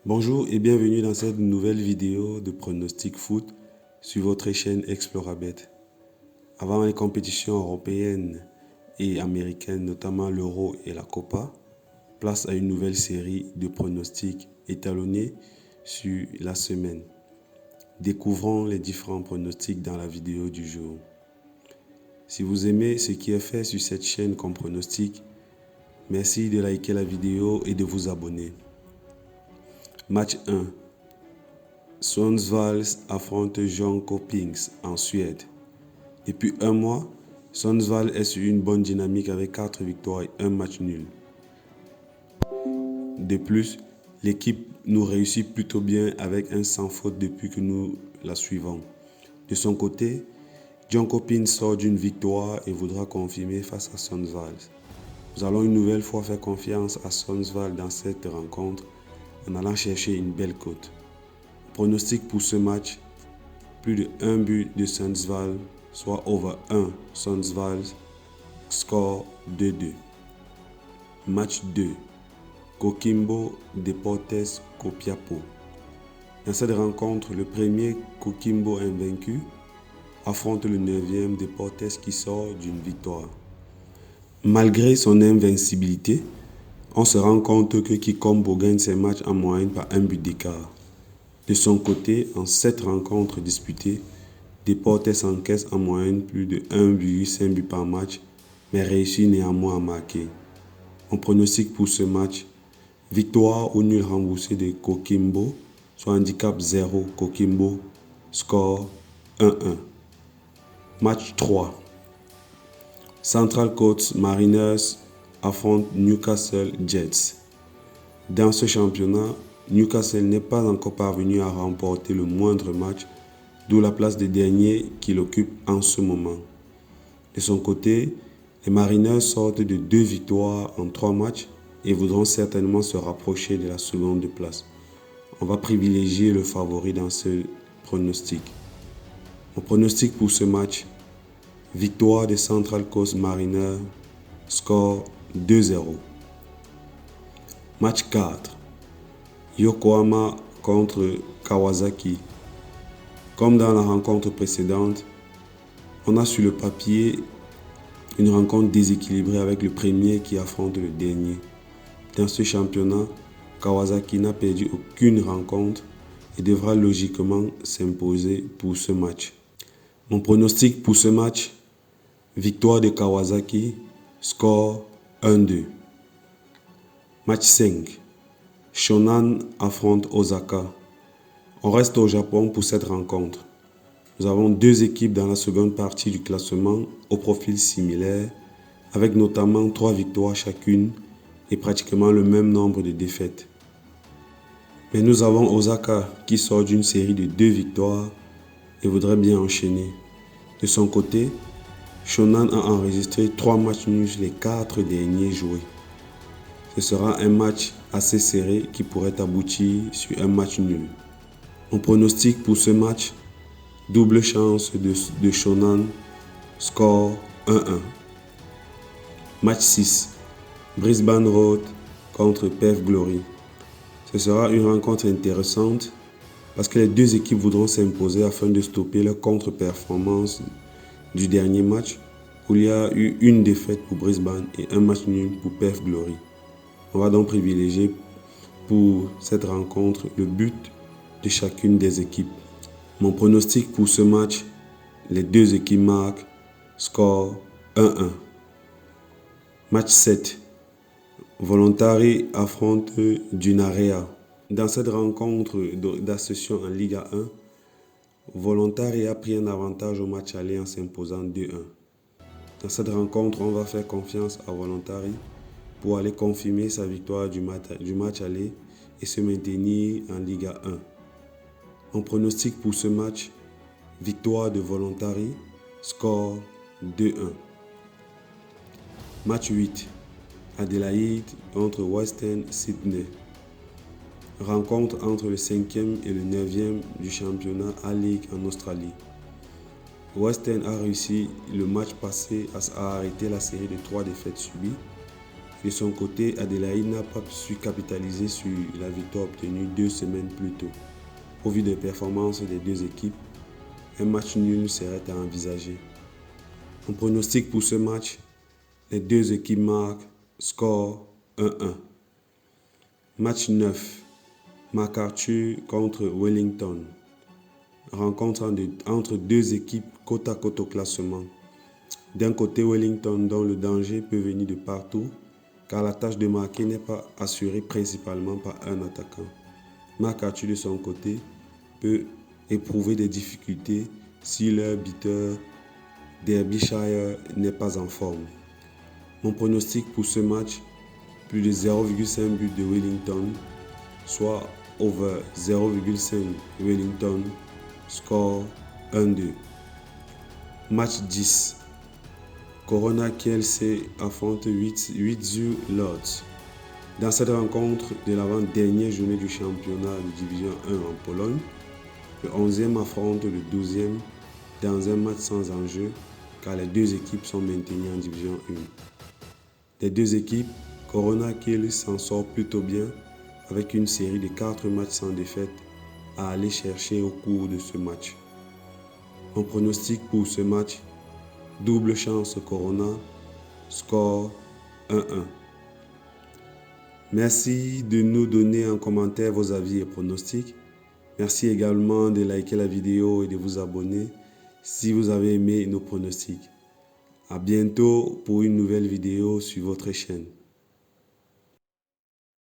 Bonjour et bienvenue dans cette nouvelle vidéo de pronostic foot sur votre chaîne Explorabet. Avant les compétitions européennes et américaines, notamment l'Euro et la Copa, place à une nouvelle série de pronostics étalonnés sur la semaine. Découvrons les différents pronostics dans la vidéo du jour. Si vous aimez ce qui est fait sur cette chaîne comme pronostic, merci de liker la vidéo et de vous abonner. Match 1. Sundsvall affronte Jönköping en Suède. Depuis un mois, Sundsvall est sur une bonne dynamique avec 4 victoires et 1 match nul. De plus, l'équipe nous réussit plutôt bien avec un sans faute depuis que nous la suivons. De son côté, Jönköping sort d'une victoire et voudra confirmer face à Sundsvall. Nous allons une nouvelle fois faire confiance à Sundsvall dans cette rencontre en allant chercher une belle cote. Pronostic pour ce match, plus de 1 but de Sundsvall, soit over 1 Sundsvall, score 2-2. Match 2, Coquimbo Deportes Copiapó. Dans cette rencontre, le premier Coquimbo invaincu affronte le 9e Deportes qui sort d'une victoire. Malgré son invincibilité, on se rend compte que Coquimbo gagne ses matchs en moyenne par 1 but d'écart. De son côté, en 7 rencontres disputées, Deportes encaisse en moyenne plus de 1,5 buts par match, mais réussit néanmoins à marquer. On pronostique pour ce match, victoire ou nul remboursé de Coquimbo, soit handicap 0 Coquimbo, score 1-1. Match 3. Central Coast Mariners affronte Newcastle Jets. Dans ce championnat, Newcastle n'est pas encore parvenu à remporter le moindre match, d'où la place des derniers qu'il occupe en ce moment. De son côté, les Mariners sortent de 2 victoires en 3 matchs et voudront certainement se rapprocher de la seconde place. On va privilégier le favori dans ce pronostic. Mon pronostic pour ce match, victoire des Central Coast Mariners, score 2-0. Match 4. Yokohama contre Kawasaki. Comme dans la rencontre précédente, on a sur le papier une rencontre déséquilibrée avec le premier qui affronte le dernier. Dans ce championnat, Kawasaki n'a perdu aucune rencontre et devra logiquement s'imposer pour ce match. Mon pronostic pour ce match, victoire de Kawasaki, score 1-2. Match 5. Shonan affronte Osaka. On reste au Japon pour cette rencontre. Nous avons 2 équipes dans la seconde partie du classement au profil similaire, avec notamment 3 victoires chacune et pratiquement le même nombre de défaites. Mais nous avons Osaka qui sort d'une série de 2 victoires et voudrait bien enchaîner. De son côté, Shonan a enregistré 3 matchs nuls les 4 derniers joués. Ce sera un match assez serré qui pourrait aboutir sur un match nul. On pronostique pour ce match, double chance de Shonan, score 1-1. Match 6, Brisbane Roar contre Perth Glory. Ce sera une rencontre intéressante parce que les 2 équipes voudront s'imposer afin de stopper leur contre-performance du dernier match où il y a eu une défaite pour Brisbane et un match nul pour Perth Glory. On va donc privilégier pour cette rencontre le but de chacune des équipes. Mon pronostic pour ce match, les 2 équipes marquent, score 1-1. Match 7. Voluntari affronte Dunarea. Dans cette rencontre d'association en Liga 1, Voluntari a pris un avantage au match aller en s'imposant 2-1. Dans cette rencontre, on va faire confiance à Voluntari pour aller confirmer sa victoire du match aller et se maintenir en Liga 1. On pronostique pour ce match, victoire de Voluntari, score 2-1. Match 8, Adelaide contre Western Sydney. Rencontre entre le 5e et le 9e du championnat A-League en Australie. Western a réussi le match passé à arrêter la série de 3 défaites subies De son côté, Adélaïde n'a pas su capitaliser sur la victoire obtenue 2 semaines plus tôt. Au vu des performances des deux équipes, un match nul serait à envisager. On pronostique pour ce match, les deux équipes marquent, score 1-1. Match 9, MacArthur contre Wellington. Rencontre entre deux équipes côte à côte au classement. D'un côté, Wellington, dont le danger peut venir de partout, car la tâche de marquer n'est pas assurée principalement par un attaquant. MacArthur, de son côté, peut éprouver des difficultés si leur buteur Derbyshire n'est pas en forme. Mon pronostic pour ce match, plus de 0,5 buts de Wellington, soit over 0,5 Wellington, score 1-2. Match 10. Corona Kielce affronte Widzew Łódź. Dans cette rencontre de l'avant-dernière journée du championnat de Division 1 en Pologne, le 11e affronte le 12e dans un match sans enjeu car les deux équipes sont maintenues en Division 1. Les deux équipes, Corona Kielce s'en sort plutôt bien avec une série de 4 matchs sans défaite à aller chercher au cours de ce match. Mon pronostic pour ce match, double chance Corona, score 1-1. Merci de nous donner en commentaire vos avis et pronostics. Merci également de liker la vidéo et de vous abonner si vous avez aimé nos pronostics. À bientôt pour une nouvelle vidéo sur votre chaîne.